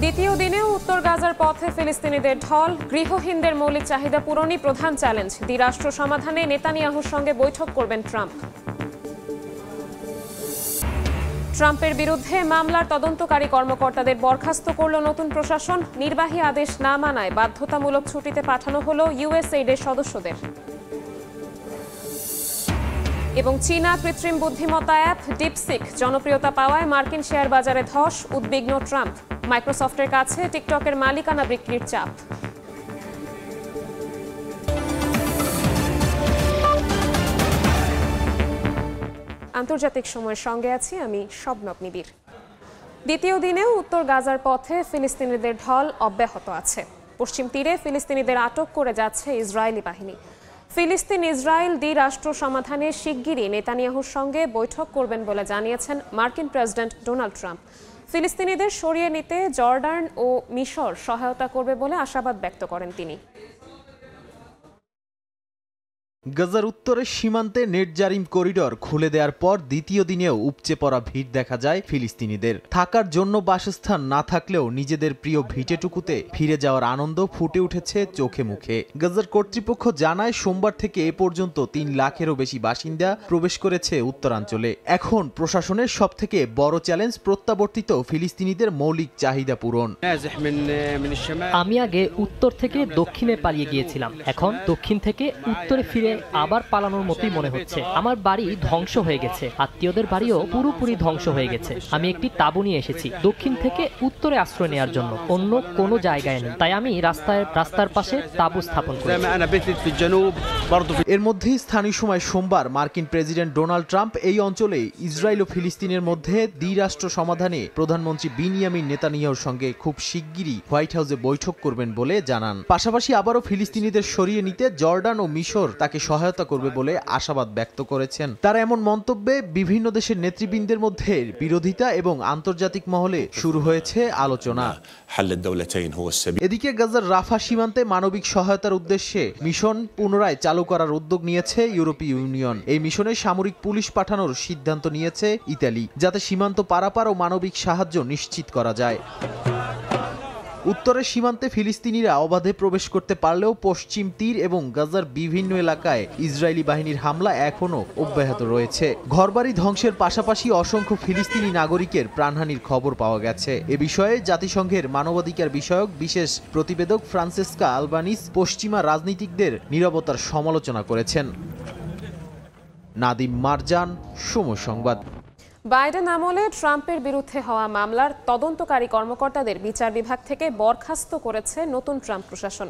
দ্বিতীয় দিনেও উত্তর গাজার পথে ফিলিস্তিনিদের ঢল। গৃহহীনদের মৌলিক চাহিদা পূরণই প্রধান চ্যালেঞ্জ। দ্বিরাষ্ট্র সমাধানে নেতানিয়াহুর সঙ্গে বৈঠক করবেন ট্রাম্প। ট্রাম্পের বিরুদ্ধে মামলার তদন্তকারী কর্মকর্তাদের বরখাস্ত করল নতুন প্রশাসন। নির্বাহী আদেশ না মানায় বাধ্যতামূলক ছুটিতে পাঠানো হলো ইউএসএইডের সদস্যদের। এবং চীনা কৃত্রিম বুদ্ধিমত্তা অ্যাপ ডিপসিক জনপ্রিয়তা পাওয়ায় মার্কিন শেয়ার বাজারে ধস। উদ্বিগ্ন ট্রাম্প। মাইক্রোসফটের কাছে টিকটকের মালিকানা বিক্রির চাপ। আন্তর্জাতিক সময়ের সঙ্গে আছি আমি শবনব নিবিড়। দ্বিতীয় দিনেও উত্তর গাজার পথে ফিলিস্তিনিদের ঢল অব্যাহত আছে। পশ্চিম তীরে ফিলিস্তিনিদের আটক করে যাচ্ছে ইসরায়েলি বাহিনী। ফিলিস্তিন ইসরায়েল দ্বিরাষ্ট্র সমাধানে শিগগিরই নেতানিয়াহুর সঙ্গে বৈঠক করবেন বলে জানিয়েছেন মার্কিন প্রেসিডেন্ট ডোনাল্ড ট্রাম্প। ফিলিস্তিনিদের সরিয়ে নিতে জর্ডান ও মিশর সহায়তা করবে বলে আশাবাদ ব্যক্ত করেন তিনি। গাজার উত্তরের সীমান্তে নেটজারিম করিডর খুলে দেওয়ার পর দ্বিতীয় দিনেও উপচে পড়া ভিড় দেখা যায় ফিলিস্তিনিদের। থাকার জন্য বাসস্থান না থাকলেও নিজেদের প্রিয় ভিটেটুকুতে ফিরে যাওয়ার আনন্দ ফুটে উঠেছে চোখে মুখে। গাজার কর্তৃপক্ষ জানায় সোমবার থেকে এ পর্যন্ত 3 লাখেরও বেশি বাসিন্দা প্রবেশ করেছে উত্তরাঞ্চলে। এখন প্রশাসনের সবথেকে বড় চ্যালেঞ্জ প্রত্যাবর্তিত ফিলিস্তিনিদের মৌলিক চাহিদা পূরণ। আমি আগে উত্তর থেকে দক্ষিণে পালিয়ে গিয়েছিলাম, এখন দক্ষিণ থেকে উত্তরে ফিরে আবার পালানোর মতোই মনে হচ্ছে। আমার বাড়ি ধ্বংস হয়ে গেছে, আত্মীয়দের বাড়িও পুরোপুরি ধ্বংস হয়ে গেছে। আমি একটি তাঁবু নিয়ে এসেছি দক্ষিণ থেকে উত্তরে আশ্রয় নেওয়ার জন্য, অন্য কোনো জায়গায় নেই। তাই আমি রাস্তার পাশে তাঁবু স্থাপন করেছি। এর মধ্যেই স্থানীয় সময় সোমবার মার্কিন প্রেসিডেন্ট ডোনাল্ড ট্রাম্প এই অঞ্চলে ইসরায়েল ও ফিলিস্তিনের মধ্যে দ্বিরাষ্ট্র সমাধানে প্রধানমন্ত্রী বিনিয়ামিন নেতানিয়াহুর সঙ্গে খুব শিগগিরই হোয়াইট হাউসে বৈঠক করবেন বলে জানান। পাশাপাশি আবারও ফিলিস্তিনিদের সরিয়ে নিতে জর্ডান ও মিশর তাকে সহায়তা করবে বলে আশাবাদ ব্যক্ত করেছেন। তার এমন মন্তব্যে বিভিন্ন দেশের নেতৃবৃন্দের মধ্যে বিরোধিতা এবং আন্তর্জাতিক মহলে শুরু হয়েছে আলোচনা। এদিকে গাজার রাফা সীমান্তে মানবিক সহায়তার উদ্দেশ্যে মিশন পুনরায় চালু করার উদ্যোগ নিয়েছে ইউরোপীয় ইউনিয়ন। এই মিশনে সামরিক পুলিশ পাঠানোর সিদ্ধান্ত নিয়েছে ইতালি, যাতে সীমান্ত পারাপার ও মানবিক সাহায্য নিশ্চিত করা যায়। উত্তরের সীমান্তে ফিলিস্তিনিরা অবাধে প্রবেশ করতে পারলেও পশ্চিম তীর এবং গাজার বিভিন্ন এলাকায় ইসরায়েলি বাহিনীর হামলা এখনও অব্যাহত রয়েছে। ঘরবাড়ি ধ্বংসের পাশাপাশি অসংখ্য ফিলিস্তিনি নাগরিকের প্রাণহানির খবর পাওয়া গেছে। এ বিষয়ে জাতিসংঘের মানবাধিকার বিষয়ক বিশেষ প্রতিবেদক ফ্রান্সেসকা আলবানিস পশ্চিমা রাজনীতিকদের নীরবতার সমালোচনা করেছেন। নাদিম মারজান, সময় সংবাদ। বাইডেন আমলে ট্রাম্পের বিরুদ্ধে হওয়া মামলার তদন্তকারী কর্মকর্তাদের বিচার বিভাগ থেকে বরখাস্ত করেছে নতুন ট্রাম্প প্রশাসন।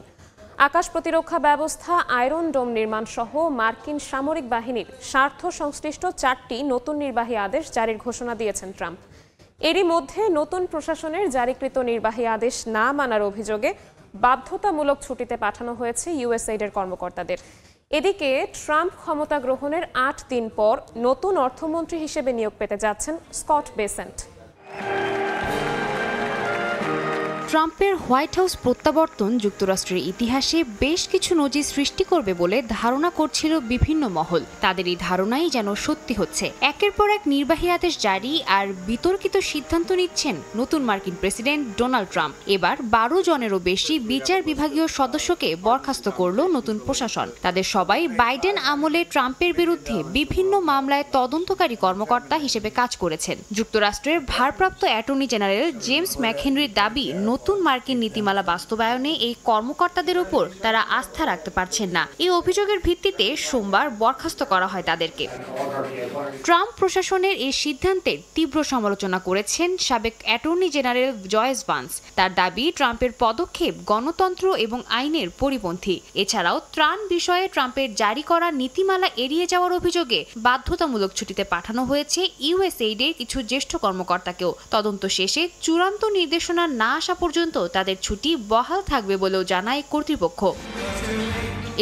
আকাশ প্রতিরক্ষা ব্যবস্থা, আয়রন ডোম নির্মাণ সহ মার্কিন সামরিক বাহিনীর স্বার্থ সংশ্লিষ্ট 4টি নতুন নির্বাহী আদেশ জারির ঘোষণা দিয়েছেন ট্রাম্প। এরই মধ্যে নতুন প্রশাসনের জারিকৃত নির্বাহী আদেশ না মানার অভিযোগে বাধ্যতামূলক ছুটিতে পাঠানো হয়েছে ইউএসএইডের কর্মকর্তাদের। এদিকে ট্রাম্প ক্ষমতা গ্রহণের 8 দিন পর নতুন অর্থমন্ত্রী হিসেবে নিয়োগ পেতে যাচ্ছেন স্কট বেসেন্ট। ট্রাম্পের হোয়াইট হাউস প্রত্যাবর্তন যুক্তরাষ্ট্রের ইতিহাসে বেশ কিছু নজির সৃষ্টি করবে বলে ধারণা করছিল বিভিন্ন মহল। তাদের এই ধারণাই যেন সত্যি হচ্ছে। একের পর এক নির্বাহী আদেশ জারি আর বিতর্কিত সিদ্ধান্ত নিচ্ছেন নতুন মার্কিন প্রেসিডেন্ট ডোনাল্ড ট্রাম্প। এবার 12 জনেরও বেশি বিচার বিভাগীয় সদস্যকে বরখাস্ত করল নতুন প্রশাসন। তাদের সবাই বাইডেন আমলে ট্রাম্পের বিরুদ্ধে বিভিন্ন মামলায় তদন্তকারী কর্মকর্তা হিসেবে কাজ করেছেন। যুক্তরাষ্ট্রের ভারপ্রাপ্ত অ্যাটর্নি জেনারেল জেমস ম্যাকহেনরির দাবি, নতুন মার্কিন নীতিমালা বাস্তবায়নে এই কর্মকর্তাদের উপর তারা আস্থা রাখতে পারছেন না। এই অভিযোগের ভিত্তিতে সোমবার বরখাস্ত করা হয় তাদেরকে। ট্রাম্প প্রশাসনের এই সিদ্ধান্তের তীব্র সমালোচনা করেছেন সাবেক অ্যাটর্নি জেনারেল জয়েস ভান্স। তার দাবি, ট্রাম্পের পদক্ষেপ গণতন্ত্র এবং আইনের পরিপন্থী। এছাড়াও ত্রাণ বিষয়ে ট্রাম্পের জারি করা নীতিমালা এড়িয়ে যাওয়ার অভিযোগে বাধ্যতামূলক ছুটিতে পাঠানো হয়েছে ইউএসএইডের কিছু জ্যেষ্ঠ কর্মকর্তাকেও। তদন্ত শেষে চূড়ান্ত নির্দেশনা না আসা পর্যন্ত তাদের ছুটি বহাল থাকবে বলেও জানায় কর্তৃপক্ষ।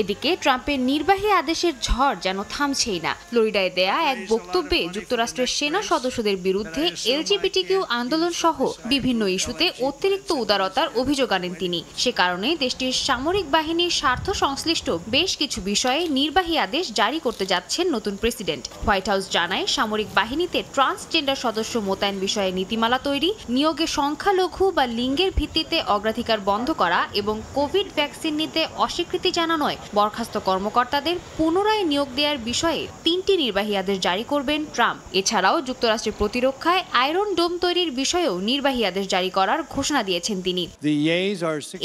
এদিকে ট্রাম্পের নির্বাহী আদেশের ঝড় যেন থামছেই না। ফ্লোরিডায় দেয়া এক বক্তব্যে যুক্তরাষ্ট্রের সেনা সদস্যদের বিরুদ্ধে এলজিবিটিকিউ আন্দোলন সহ বিভিন্ন ইস্যুতে অতিরিক্ত উদারতার অভিযোগ আনেন তিনি। সে কারণে দেশটির সামরিক বাহিনীর স্বার্থ সংশ্লিষ্ট বেশ কিছু বিষয়ে নির্বাহী আদেশ জারি করতে যাচ্ছেন নতুন প্রেসিডেন্ট। হোয়াইট হাউস জানায়, সামরিক বাহিনীতে ট্রান্সজেন্ডার সদস্য মোতায়েন বিষয়ে নীতিমালা তৈরি, নিয়োগে সংখ্যালঘু বা লিঙ্গের ভিত্তিতে অগ্রাধিকার বন্ধ করা এবং কোভিড ভ্যাকসিন নিতে অস্বীকৃতি জানানোয় বরখাস্ত কর্মকর্তাদের পুনরায় নিয়োগ দেওয়ার বিষয়ে 3টি নির্বাহী আদেশ জারি করবেন ট্রাম্প। এছাড়াও যুক্তরাষ্ট্রের প্রতিরক্ষায় আয়রন ডোম তৈরির বিষয়েও নির্বাহী আদেশ জারি করার ঘোষণা দিয়েছেন তিনি।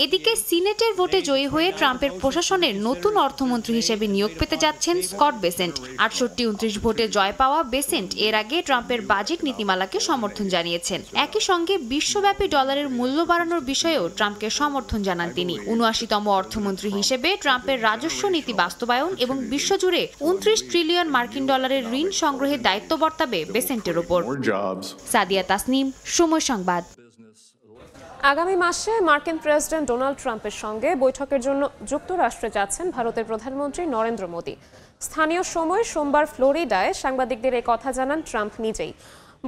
এদিকে সিনেটের ভোটে জয়ী হয়ে ট্রাম্পের প্রশাসনের নতুন অর্থমন্ত্রী হিসেবে নিয়োগ পেতে যাচ্ছেন স্কট বেসেন্ট। 68-29 ভোটে জয় পাওয়া বেসেন্ট এর আগে ট্রাম্পের বাজেট নীতিমালাকে সমর্থন জানিয়েছেন। একই সঙ্গে বিশ্বব্যাপী ডলারের মূল্য বাড়ানোর বিষয়েও ট্রাম্পকে সমর্থন জানান তিনি। 79তম অর্থমন্ত্রী হিসেবে ট্রাম্পের রাজস্ব নীতি বাস্তবায়ন এবং বিশ্বজুড়ে 29 ট্রিলিয়ন মার্কিন ডলারের ঋণ সংগ্রহের দায়িত্ব বর্তাবে বেসেন্টের ওপর। সাদিয়া তাসনিম, সময় সংবাদ। আগামী মাসে মার্কিন প্রেসিডেন্ট ডোনাল্ড ট্রাম্পের সঙ্গে বৈঠকের জন্য যুক্তরাষ্ট্রে যাচ্ছেন ভারতের প্রধানমন্ত্রী নরেন্দ্র মোদী। স্থানীয় সময় সোমবার ফ্লোরিডায় সাংবাদিকদের এই কথা জানান ট্রাম্প নিজেই।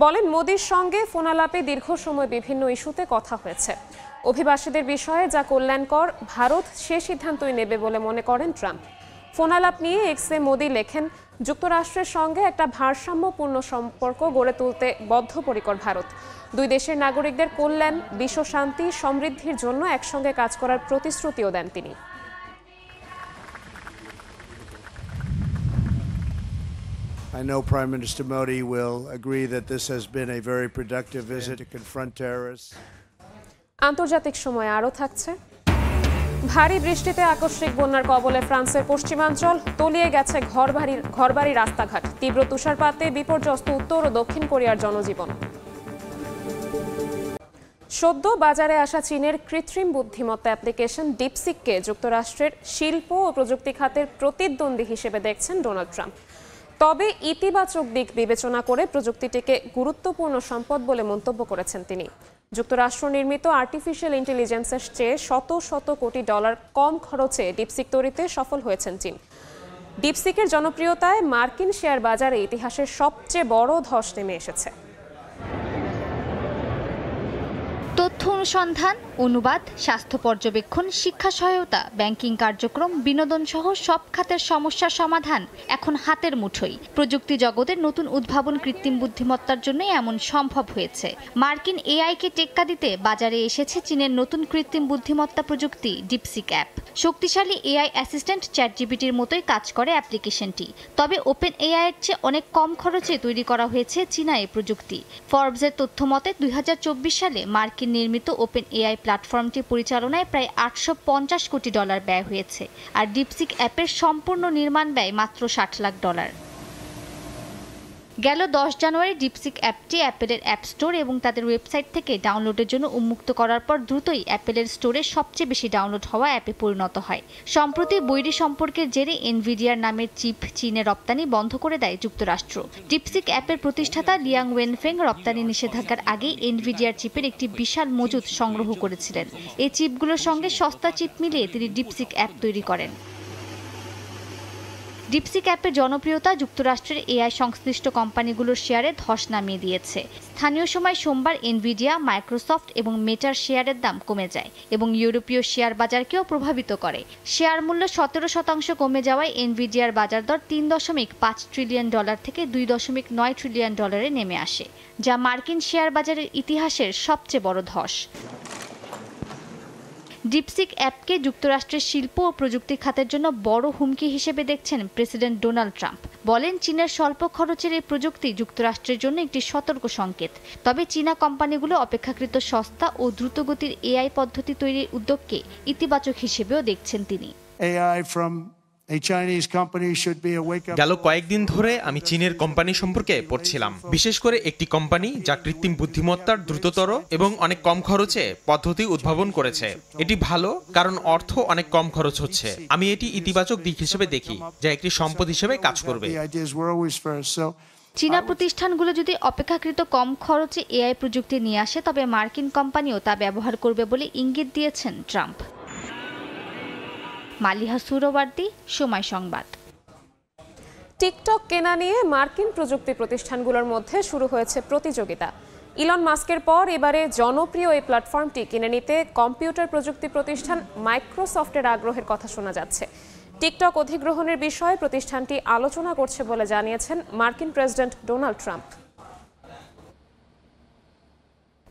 বলেন, মোদীর সঙ্গে ফোনালাপে দীর্ঘ সময় বিভিন্ন ইস্যুতে কথা হয়েছে। অভিবাসীদের বিষয়ে যা কল্যাণকর ভারত সে সিদ্ধান্তই নেবে বলে মনে করেন ট্রাম্প। ফোনালাপ নিয়ে এক্সে মোদী লেখেন, যুক্তরাষ্ট্রের সঙ্গে একটা ভারসাম্যপূর্ণ সম্পর্ক গড়ে তুলতে বদ্ধপরিকর ভারত। দুই দেশের নাগরিকদের কল্যাণ, বিশ্বশান্তি, সমৃদ্ধির জন্য একসঙ্গে কাজ করার প্রতিশ্রুতিও দেন তিনি। I know Prime Minister Modi will agree that this has been a very productive visit to confront terrorists. আন্তর্জাতিক সময় আরও থাকছে। ভারী বৃষ্টিতে আকস্মিক বন্যার কবলে ফ্রান্সের পশ্চিমাঞ্চল, তলিয়ে গেছে ঘরবাড়ি রাস্তাঘাট। তীব্র তুষারপাতে বিপর্যস্ত উত্তর ও দক্ষিণ কোরিয়ার জনজীবন। সদ্য বাজারে আসা চীনের কৃত্রিম বুদ্ধিমত্তা অ্যাপ্লিকেশন ডিপসিককে যুক্তরাষ্ট্রের শিল্প ও প্রযুক্তি খাতের প্রতিদ্বন্দ্বী হিসেবে দেখছেন ডোনাল্ড ট্রাম্প। তবে ইতিবাচক দিক বিবেচনা করে প্রযুক্তিটিকে গুরুত্বপূর্ণ সম্পদ বলে মন্তব্য করেছেন তিনি। যুক্তরাষ্ট্র নির্মিত আর্টিফিশিয়াল ইন্টেলিজেন্সের চেয়ে শত শত কোটি ডলার কম খরচে ডিপসিক তৈরিতে সফল হয়েছেন চীন। ডিপসিকের জনপ্রিয়তায় মার্কিন শেয়ার বাজারে ইতিহাসের সবচেয়ে বড় ধস নেমে এসেছে। তথ্য অনুসন্ধান, অনুবাদ, স্বাস্থ্য পর্যবেক্ষণ, শিক্ষা সহায়তা, ব্যাংকিং কার্যক্রম, বিনোদন সহ সব খাতের সমস্যার সমাধান এখন হাতের মুঠোয়। প্রযুক্তি জগতের নতুন উদ্ভাবন কৃত্রিম বুদ্ধিমত্তার জন্যই এমন সম্ভব হয়েছে। মার্কিন এআইকে টেক্কা দিতে বাজারে এসেছে চীনের নতুন কৃত্রিম বুদ্ধিমত্তা প্রযুক্তি ডিপসিক অ্যাপ। শক্তিশালী এআই অ্যাসিস্ট্যান্ট চ্যাটজিপিটির মতোই কাজ করে অ্যাপ্লিকেশনটি। তবে ওপেন এআই এর চেয়ে অনেক কম খরচে তৈরি করা হয়েছে চীনা এই প্রযুক্তি। ফর্বসের তথ্য মতে 2024 সালে মার্কিন নির্মিত ওপেন এআই প্ল্যাটফর্মটি পরিচালনায় প্রায় $850 কোটি ব্যয় হয়েছে, আর ডিপসিক অ্যাপের সম্পূর্ণ নির্মাণ ব্যয় মাত্র $60 লাখ। গেল 10 জানুয়ারি ডিপসিক অ্যাপটি অ্যাপেলের অ্যাপ স্টোর এবং তাদের ওয়েবসাইট থেকে ডাউনলোডের জন্য উন্মুক্ত করার পর দ্রুতই অ্যাপেলের স্টোরে সবচেয়ে বেশি ডাউনলোড হওয়া অ্যাপে পরিণত হয়। সম্প্রতি বৈরী সম্পর্কের জেরে এনভিডিয়ার নামের চিপ চীনে রপ্তানি বন্ধ করে দেয় যুক্তরাষ্ট্র। ডিপসিক অ্যাপের প্রতিষ্ঠাতা লিয়াং ওয়েনফেং রপ্তানি নিষেধাজ্ঞার আগেই এনভিডিয়ার চিপের একটি বিশাল মজুদ সংগ্রহ করেছিলেন। এই চিপগুলোর সঙ্গে সস্তা চিপ মিলিয়ে তিনি ডিপসিক অ্যাপ তৈরি করেন। ডিপসিক অ্যাপের জনপ্রিয়তা যুক্তরাষ্ট্রের এআই সংশ্লিষ্ট কোম্পানিগুলোর শেয়ারে ধস নামিয়ে দিয়েছে। স্থানীয় সময় সোমবার এনভিডিয়া, মাইক্রোসফট এবং মেটার শেয়ারের দাম কমে যায় এবং ইউরোপীয় শেয়ার বাজারকেও প্রভাবিত করে। শেয়ার মূল্য 17% কমে যাওয়ায় এনভিডিয়ার বাজার দর $3.5 ট্রিলিয়ন থেকে $2.9 ট্রিলিয়ন নেমে আসে, যা মার্কিন শেয়ার বাজারের ইতিহাসের সবচেয়ে বড় ধস। ডিপসিক অ্যাপকে যুক্তরাষ্ট্রের শিল্প ও প্রযুক্তি খাতের জন্য বড় হুমকি হিসেবে দেখছেন প্রেসিডেন্ট ডোনাল্ড ট্রাম্প। বলেন, চীনের স্বল্প খরচের এই প্রযুক্তি যুক্তরাষ্ট্রের জন্য একটি সতর্ক সংকেত। তবে চীনা কোম্পানিগুলো অপেক্ষাকৃত সস্তা ও দ্রুতগতির এআই পদ্ধতি তৈরির উদ্যোগকে ইতিবাচক হিসেবেও দেখছেন তিনি। গেল কয়েকদিন ধরে আমি চীনের কোম্পানি সম্পর্কে পড়ছিলাম, বিশেষ করে একটি কোম্পানি যা কৃত্রিম বুদ্ধিমত্তার দ্রুততর এবং অনেক কম খরচে পদ্ধতি উদ্ভাবন করেছে। এটি ভালো কারণ অর্থ অনেক কম খরচ হচ্ছে। আমি এটি ইতিবাচক দিক হিসেবে দেখি, যা একটি সম্পদ হিসেবে কাজ করবে। চীনা প্রতিষ্ঠানগুলো যদি অপেক্ষাকৃত কম খরচে এআই প্রযুক্তি নিয়ে আসে, তবে মার্কিন কোম্পানিও তা ব্যবহার করবে বলে ইঙ্গিত দিয়েছেন ট্রাম্প। মালিহা সুরবার্দী, সময় সংবাদ। টিকটক কেনা নিয়ে মার্কিন প্রযুক্তি প্রতিষ্ঠানগুলোর মধ্যে শুরু হয়েছে প্রতিযোগিতা। ইলন মাস্কের পর এবারে জনপ্রিয় এই প্ল্যাটফর্মটি কিনে নিতে কম্পিউটার প্রযুক্তি প্রতিষ্ঠান মাইক্রোসফটের আগ্রহের কথা শোনা যাচ্ছে। টিকটক অধিগ্রহণের বিষয়ে প্রতিষ্ঠানটি আলোচনা করছে বলে জানিয়েছেন মার্কিন প্রেসিডেন্ট ডোনাল্ড ট্রাম্প।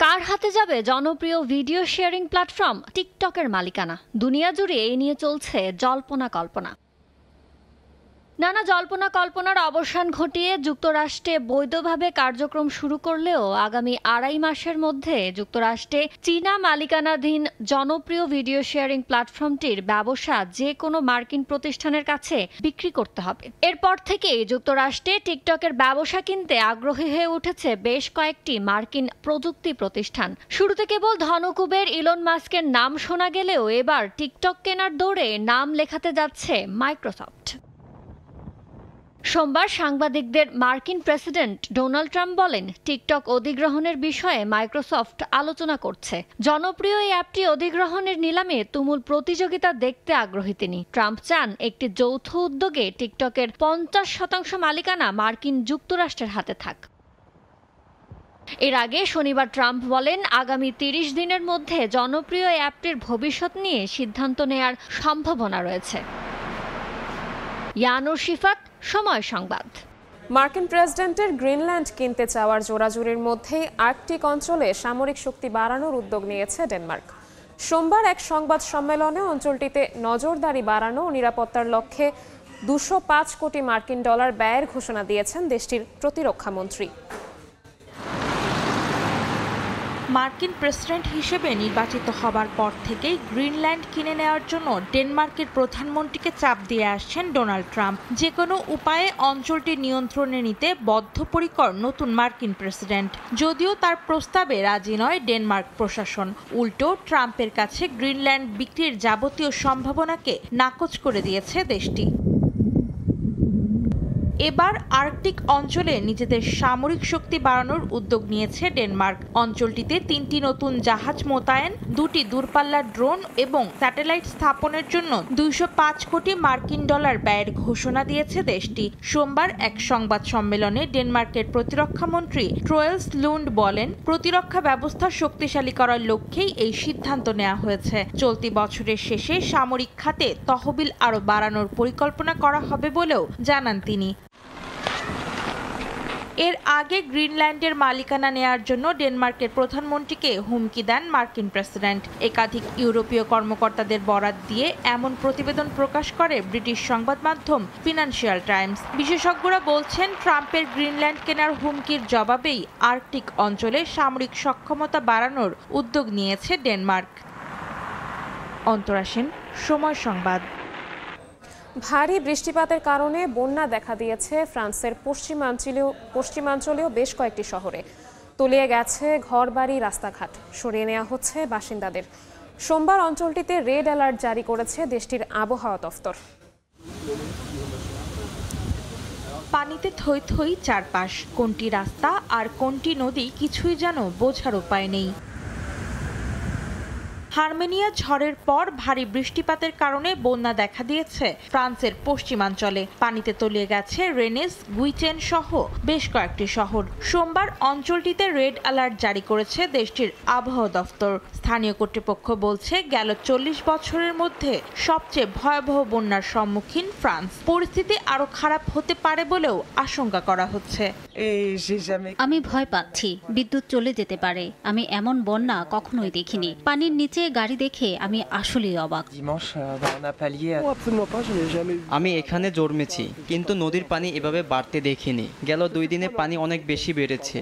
কার হাতে যাবে জনপ্রিয় ভিডিও শেয়ারিং প্ল্যাটফর্ম টিকটকের মালিকানা? দুনিয়া জুড়ে এই নিয়ে চলছে জল্পনা কল্পনা। নানা জল্পনা কল্পনার অবসান ঘটিয়ে যুক্তরাষ্ট্রে বৈধভাবে কার্যক্রম শুরু করলেও আগামী 2.5 মাসের মধ্যে যুক্তরাষ্ট্রে চীনা মালিকানাধীন জনপ্রিয় ভিডিও শেয়ারিং প্ল্যাটফর্মটির ব্যবসা যে কোনো মার্কিন প্রতিষ্ঠানের কাছে বিক্রি করতে হবে। এরপর থেকেই যুক্তরাষ্ট্রে টিকটকের ব্যবসা কিনতে আগ্রহী হয়ে উঠেছে বেশ কয়েকটি মার্কিন প্রযুক্তি প্রতিষ্ঠান। শুরুতে কেবল ধনকুবের ইলন মাস্কের নাম শোনা গেলেও এবার টিকটক কেনার দৌড়ে নাম লেখাতে যাচ্ছে মাইক্রোসফট। সোমবার সাংবাদিকদের মার্কিন প্রেসিডেন্ট ডোনাল্ড ট্রাম্প বলেন, টিকটক অধিগ্রহণের বিষয়ে মাইক্রোসফট আলোচনা করছে। জনপ্রিয় এই অ্যাপটি অধিগ্রহণের নিলামে তুমুল প্রতিযোগিতা দেখতে আগ্রহী তিনি। ট্রাম্প চান একটি যৌথ উদ্যোগে টিকটকের 50% মালিকানা মার্কিন যুক্তরাষ্ট্রের হাতে থাক। এর আগে শনিবার ট্রাম্প বলেন, আগামী 30 দিনের মধ্যে জনপ্রিয় এই অ্যাপটির ভবিষ্যৎ নিয়ে সিদ্ধান্ত নেয়ার সম্ভাবনা রয়েছে। ইয়ানুর শিফাত, সময় সংবাদ। মার্কিন প্রেসিডেন্টের গ্রিনল্যান্ড কিনতে চাওয়ার জোরাজুরির মধ্যেই আর্কটিক অঞ্চলে সামরিক শক্তি বাড়ানোর উদ্যোগ নিয়েছে ডেনমার্ক। সোমবার এক সংবাদ সম্মেলনে অঞ্চলটিতে নজরদারি বাড়ানো ও নিরাপত্তার লক্ষ্যে 205 কোটি মার্কিন ডলার ব্যয়ের ঘোষণা দিয়েছেন দেশটির প্রতিরক্ষা মন্ত্রী। মার্কিন প্রেসিডেন্ট হিসেবে নির্বাচিত হবার পর থেকেই গ্রিনল্যান্ড কিনে নেওয়ার জন্য ডেনমার্কের প্রধানমন্ত্রীকে চাপ দিয়ে আসছেন ডোনাল্ড ট্রাম্প। যে কোনো উপায়ে অঞ্চলটি নিয়ন্ত্রণে নিতে বদ্ধপরিকর নতুন মার্কিন প্রেসিডেন্ট। যদিও তার প্রস্তাবে রাজি নয় ডেনমার্ক প্রশাসন, উল্টো ট্রাম্পের কাছে গ্রিনল্যান্ড বিক্রির যাবতীয় সম্ভাবনাকে নাকচ করে দিয়েছে দেশটি। এবার আর্কটিক অঞ্চলে নিজেদের সামরিক শক্তি বাড়ানোর উদ্যোগ নিয়েছে ডেনমার্ক। অঞ্চলটিতে 3টি নতুন জাহাজ মোতায়েন, 2টি দূরপাল্লার ড্রোন এবং স্যাটেলাইট স্থাপনের জন্য 205 কোটি মার্কিন ডলার ব্যয়ের ঘোষণা দিয়েছে দেশটি। সোমবার এক সংবাদ সম্মেলনে ডেনমার্কের প্রতিরক্ষা মন্ত্রী ট্রয়েলস লুন্ড বলেন, প্রতিরক্ষা ব্যবস্থা শক্তিশালী করার লক্ষ্যেই এই সিদ্ধান্ত নেওয়া হয়েছে। চলতি বছরের শেষে সামরিক খাতে তহবিল আরও বাড়ানোর পরিকল্পনা করা হবে বলেও জানান তিনি। এর আগে গ্রিনল্যান্ডের মালিকানা নেয়ার জন্য ডেনমার্কের প্রধানমন্ত্রীকে হুমকি দেন মার্কিন প্রেসিডেন্ট। একাধিক ইউরোপীয় কর্মকর্তাদের বরাত দিয়ে এমন প্রতিবেদন প্রকাশ করে ব্রিটিশ সংবাদ মাধ্যম ফিনান্সিয়াল টাইমস। বিশেষজ্ঞরা বলছেন, ট্রাম্পের গ্রিনল্যান্ড কেনার হুমকির জবাবেই আর্কটিক অঞ্চলে সামরিক সক্ষমতা বাড়ানোর উদ্যোগ নিয়েছে ডেনমার্ক। অন্তরা সেন, সময় সংবাদ। ভারী বৃষ্টিপাতের কারণে বন্যা দেখা দিয়েছে ফ্রান্সের পশ্চিমাঞ্চলীয় বেশ কয়েকটি শহরে। তলিয়ে গেছে ঘরবাড়ি, রাস্তাঘাট। সরিয়ে নেওয়া হচ্ছে বাসিন্দাদের। সোমবার অঞ্চলটিতে রেড অ্যালার্ট জারি করেছে দেশটির আবহাওয়া দফতর। পানিতে থই থই চারপাশ, কোনটি রাস্তা আর কোনটি নদী কিছুই যেন বোঝার উপায় নেই। হার্মেনিয়া ঝড়ের পর ভারী বৃষ্টিপাতের কারণে বন্যা দেখা দিয়েছে ফ্রান্সের পশ্চিমাঞ্চলে। পানিতে তলিয়ে গেছে রেনেস, গুইচেন সহ বেশ কয়েকটি শহর। সোমবার অঞ্চলটিতে রেড অ্যালার্ট জারি করেছে দেশটির আবহাওয়া দফতর। স্থানীয় কর্তৃপক্ষ বলছে, গেল 40 বছরের মধ্যে সবচেয়ে ভয়াবহ বন্যার সম্মুখীন ফ্রান্স। পরিস্থিতি আরো খারাপ হতে পারে বলেও আশঙ্কা করা হচ্ছে। আমি ভয় পাচ্ছি, বিদ্যুৎ চলে যেতে পারে। আমি এমন বন্যা কখনোই দেখিনি। পানির নিচে গাড়ি দেখে আমি আসলেই অবাক। আমি এখানে জন্মেছি, কিন্তু নদীর পানি এভাবে বাড়তে দেখিনি। গেল 2 দিনে পানি অনেক বেশি বেড়েছে।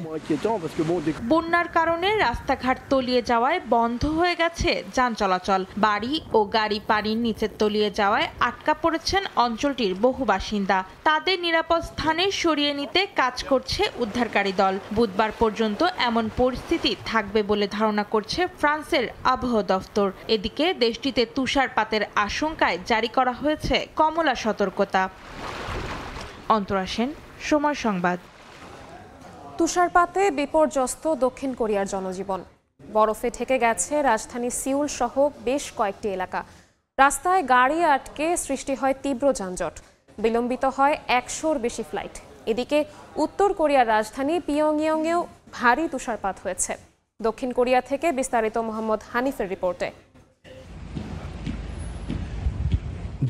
বন্যার কারণে রাস্তাঘাট তলিয়ে যাওয়ায় বন্ধ হয়ে গেছে যান চলাচল। বাড়ি ও গাড়ি পানির নিচে তলিয়ে যাওয়ায় আটকা পড়েছেন অঞ্চলটির বহু বাসিন্দা। তাদের নিরাপদ স্থানে সরিয়ে নিতে কাজ করছে উদ্ধারকারী দল। বুধবার পর্যন্ত এমন পরিস্থিতি থাকবে বলে ধারণা করছে ফ্রান্সের আবহাওয়া দফতর। এদিকে দেশটিতে তুষারপাতের আশঙ্কায় জারি করা হয়েছে কমলা সতর্কতা। অন্তরা সেন, সময় সংবাদ। তুষারপাতে বিপর্যস্ত দক্ষিণ কোরিয়ার জনজীবন। বরফে ঢেকে গেছে রাজধানী সিউল সহ বেশ কয়েকটি এলাকা। রাস্তায় গাড়ি আটকে সৃষ্টি হয় তীব্র যানজট, বিলম্বিত হয় 100-র বেশি ফ্লাইট। এদিকে উত্তর কোরিয়ার রাজধানী পিয়ংইয়ংয়েও ভারী তুষারপাত হয়েছে। দক্ষিণ কোরিয়া থেকে বিস্তারিত মোহাম্মদ হানিফের রিপোর্টে।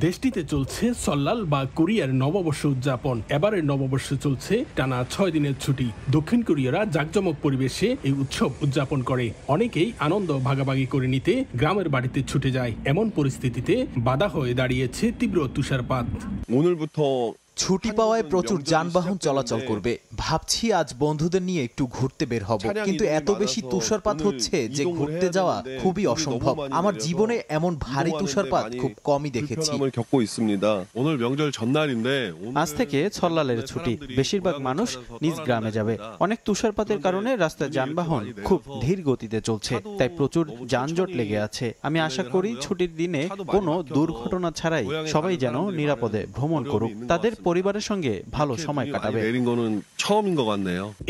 দেশটিতে চলছে সল্লাল বা কোরিয়ার নববর্ষ উদযাপন। এবারের নববর্ষে চলছে টানা 6 দিনের ছুটি। দক্ষিণ কোরিয়ারা জাঁকজমক পরিবেশে এই উৎসব উদযাপন করে। অনেকেই আনন্দ ভাগাভাগি করে নিতে গ্রামের বাড়িতে ছুটে যায়। এমন পরিস্থিতিতে বাধা হয়ে দাঁড়িয়েছে তীব্র তুষারপাত। ছুটি পাওয়ায় প্রচুর যানবাহন চলাচল করবে। ভাবছি আজ বন্ধুদের নিয়ে একটু ঘুরতে বের হব, কিন্তু এত বেশি তুষারপাত হচ্ছে যে ঘুরতে যাওয়া খুবই অসম্ভব। আমার জীবনে এমন ভারী তুষারপাত খুব কমই দেখেছি। আজ থেকে ছল্লালের ছুটি, বেশিরভাগ মানুষ নিজ গ্রামে যাবে। অনেক তুষারপাতের কারণে রাস্তায় যানবাহন খুব ধীর গতিতে চলছে, তাই প্রচুর যানজট লেগে আছে। আমি আশা করি ছুটির দিনে কোনো দুর্ঘটনা ছাড়াই সবাই যেন নিরাপদে ভ্রমণ করুক, তাদের পরিবারের সঙ্গে ভালো সময় কাটাবে।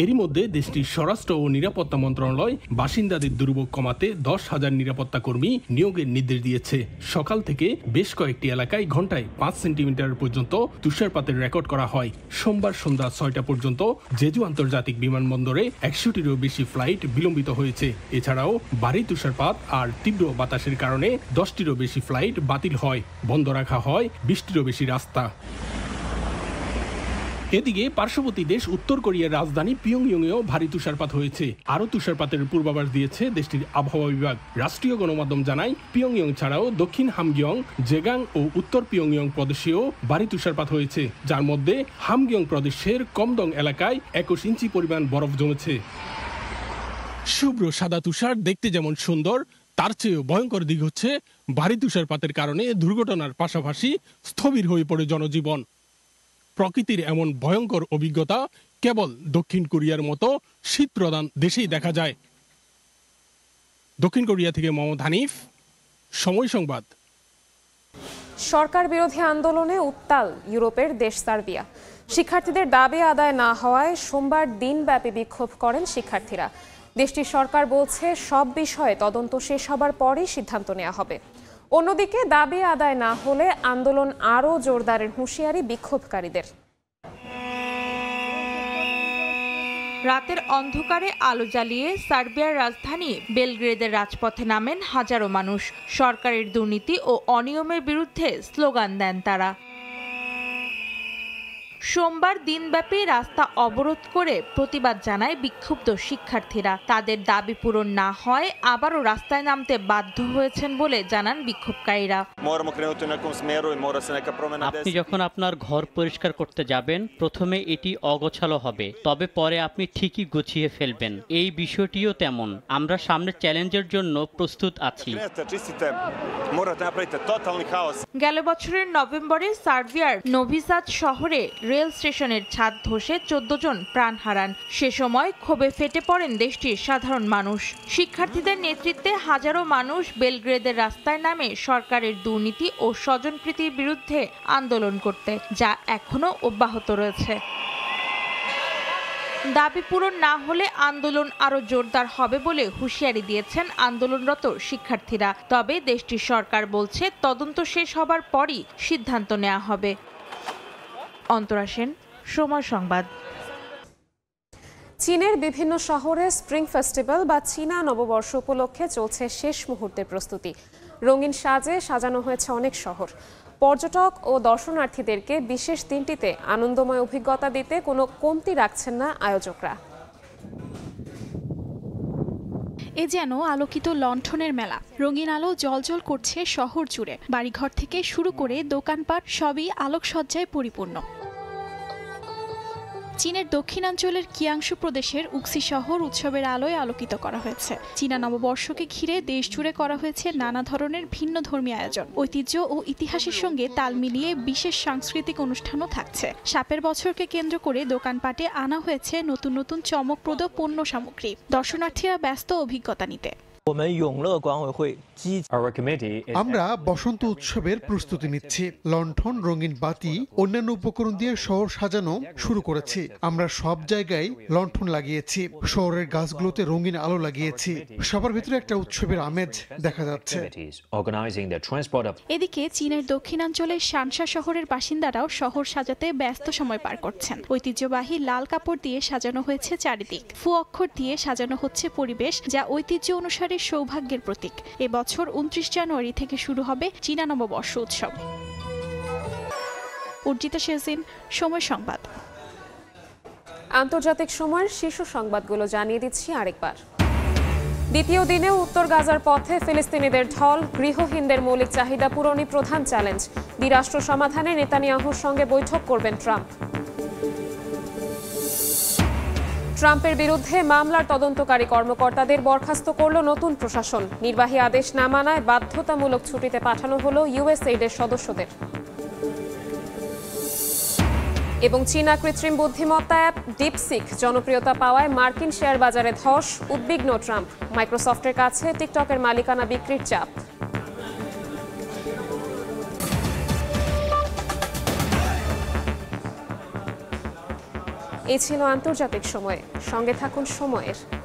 এরই মধ্যে দেশটির স্বরাষ্ট্র ও নিরাপত্তা মন্ত্রণালয় বাসিন্দাদের দুর্ভোগ কমাতে 10,000 নিরাপত্তা কর্মী নিয়োগের নির্দেশ দিয়েছে। সকাল থেকে বেশ কয়েকটি এলাকায় ঘন্টায় 5 সেন্টিমিটার পর্যন্ত তুষারপাতের রেকর্ড করা হয়। সোমবার সন্ধ্যা 6টা পর্যন্ত জেজু আন্তর্জাতিক বিমানবন্দরে 100টিরও বেশি ফ্লাইট বিলম্বিত হয়েছে। এছাড়াও ভারী তুষারপাত আর তীব্র বাতাসের কারণে 10টিরও বেশি ফ্লাইট বাতিল হয়। বন্ধ রাখা হয় 20টিরও বেশি রাস্তা। এদিকে পার্শ্ববর্তী দেশ উত্তর কোরিয়ার রাজধানী পিয়ংইয়ংয়েও ভারী তুষারপাত হয়েছে। আরও তুষারপাতের পূর্বাভাস দিয়েছে দেশটির আবহাওয়া বিভাগ। রাষ্ট্রীয় গণমাধ্যম জানায়, পিয়ংইয়ং ছাড়াও দক্ষিণ হামগিয়ং, জেগাং ও উত্তর পিয়ংইয়ং প্রদেশেও ভারী তুষারপাত হয়েছে, যার মধ্যে হামগিয়ং প্রদেশের কমদং এলাকায় 21 ইঞ্চি পরিমাণ বরফ জমেছে। শুভ্র সাদা তুষার দেখতে যেমন সুন্দর, তার চেয়েও ভয়ঙ্কর দিক হচ্ছে ভারী তুষারপাতের কারণে দুর্ঘটনার পাশাপাশি স্থবির হয়ে পড়ে জনজীবন। প্রকৃতির এমন ভয়ঙ্কর অভিজ্ঞতা কেবল দক্ষিণ কোরিয়ার মতো শীতপ্রধান দেশেই দেখা যায়। দক্ষিণ কোরিয়া থেকে মোহাম্মদ হানিফ, সময় সংবাদ। সরকার বিরোধী আন্দোলনে উত্তাল ইউরোপের দেশ সার্বিয়া। শিক্ষার্থীদের দাবি আদায় না হওয়ায় সোমবার দিনব্যাপী বিক্ষোভ করেন শিক্ষার্থীরা। দেশটির সরকার বলছে সব বিষয়ে তদন্ত শেষ হবার পরই সিদ্ধান্ত নেওয়া হবে। অন্যদিকে দাবি আদায় না হলে আন্দোলন আরও জোরদারের হুঁশিয়ারি বিক্ষোভকারীদের। রাতের অন্ধকারে আলো জ্বালিয়ে সার্বিয়ার রাজধানী বেলগ্রেদের রাজপথে নামেন হাজারো মানুষ। সরকারের দুর্নীতি ও অনিয়মের বিরুদ্ধে স্লোগান দেন তারা। সোমবার দিনব্যাপী রাস্তা অবরোধ করে প্রতিবাদ জানায় বিক্ষুব্ধ শিক্ষার্থীরা। তাদের দাবি পূরণ না হয় আবারও রাস্তায় নামতে বাধ্য হয়েছেন বলে জানান বিক্ষোভকারীরা। আপনি যখন আপনার ঘর পরিষ্কার করতে যাবেন, প্রথমে এটি অগোছালো হবে, তবে পরে আপনি ঠিকই গুছিয়ে ফেলবেন। এই বিষয়টিও তেমন। আমরা সামনের চ্যালেঞ্জের জন্য প্রস্তুত আছি। গেল বছরের নভেম্বরে সার্বিয়ার নোভি সাদ শহরে রেল স্টেশনের ছাদ ধসে 14 জন প্রাণ হারান। সে সময় ক্ষোভে ফেটে পড়েন দেশটির সাধারণ মানুষ। শিক্ষার্থীদের নেতৃত্বে হাজারো মানুষ বেলগ্রেদের রাস্তায় নামে সরকারের দুর্নীতি ও স্বজনপ্রীতির বিরুদ্ধে আন্দোলন করতে, যা এখনো অব্যাহত রয়েছে। দাবি পূরণ না হলে আন্দোলন আরো জোরদার হবে বলে হুঁশিয়ারি দিয়েছেন আন্দোলনরত শিক্ষার্থীরা। তবে দেশটির সরকার বলছে তদন্ত শেষ হবার পরই সিদ্ধান্ত নেওয়া হবে। অন্তরা সেন, সময় সংবাদ। চীনের বিভিন্ন শহরে স্প্রিং ফেস্টিভ্যাল বা চীনা নববর্ষ উপলক্ষে চলছে শেষ মুহূর্তের প্রস্তুতি। রঙিন সাজে সাজানো হয়েছে অনেক শহর। পর্যটক ও দর্শনার্থীদেরকে বিশেষ দিনটিতে আনন্দময় অভিজ্ঞতা দিতে কোনো কমতি রাখছেন না আয়োজকরা। এ যেন আলোকিত লণ্ঠনের মেলা। রঙিন আলো জ্বলজ্বল করছে শহর জুড়ে। বাড়িঘর থেকে শুরু করে দোকানপাট সবই আলোকসজ্জায় পরিপূর্ণ। চীনের দক্ষিণাঞ্চলের কিয়াংশু প্রদেশের উক্সি শহর উৎসবের আলোয় আলোকিত করা হয়েছে। চীনা নববর্ষকে ঘিরে দেশ জুড়ে করা হয়েছে নানা ধরনের ভিন্ন ধর্মী আয়োজন। ঐতিহ্য ও ইতিহাসের সঙ্গে তাল মিলিয়ে বিশেষ সাংস্কৃতিক অনুষ্ঠানও থাকছে। সাপের বছরকে কেন্দ্র করে দোকানপাটে আনা হয়েছে নতুন নতুন চমকপ্রদ পণ্য সামগ্রী। দর্শনার্থীরা ব্যস্ত অভিজ্ঞতা নিতে। আমরা বসন্ত উৎসবের প্রস্তুতি নিচ্ছি। লণ্ঠন, রঙিন বাতি, অন্যান্য উপকরণ দিয়ে শহর সাজানো শুরু করেছি। আমরা সব জায়গায় লণ্ঠন লাগিয়েছি, শহরের গাছগুলোতে রঙিন আলো লাগিয়েছি। সবার ভিতরে একটা উৎসবের আমেজ দেখা যাচ্ছে। এদিকে চীনের দক্ষিণাঞ্চলের শানসা শহরের বাসিন্দারাও শহর সাজাতে ব্যস্ত সময় পার করছেন। ঐতিহ্যবাহী লাল কাপড় দিয়ে সাজানো হয়েছে চারিদিক। ফু অক্ষর দিয়ে সাজানো হচ্ছে পরিবেশ, যা ঐতিহ্য অনুসারে সৌভাগ্যের প্রতীক। এবছর 29 জানুয়ারি থেকে শুরু হবে চীনা নববর্ষ উৎসব। অর্জিতা শেরজিন, সময় সংবাদ। আন্তর্জাতিক সময়ের শীর্ষ সংবাদগুলো জানিয়ে দিচ্ছি আরেকবার। দ্বিতীয় দিনেও উত্তর গাজার পথে ফিলিস্তিনিদের ঢল, গৃহহীনদের মৌলিক চাহিদা পূরণই প্রধান চ্যালেঞ্জ। দ্বিরাষ্ট্র সমাধানে নেতানিয়াহুর সঙ্গে বৈঠক করবেন ট্রাম্প। ট্রাম্পের বিরুদ্ধে মামলার তদন্তকারী কর্মকর্তাদের বরখাস্ত করল নতুন প্রশাসন। নির্বাহী আদেশ না মানায় বাধ্যতামূলক ছুটিতে পাঠানো হলো ইউএসএইডের সদস্যদের। এবং চীনা কৃত্রিম বুদ্ধিমত্তা অ্যাপ ডিপসিক জনপ্রিয়তা পাওয়ায় মার্কিন শেয়ার বাজারে ধস, উদ্বিগ্ন ট্রাম্প। মাইক্রোসফটের কাছে টিকটকের মালিকানা বিক্রির চাপ। এই ছিল আন্তর্জাতিক সময়ে। সঙ্গে থাকুন সময়ের।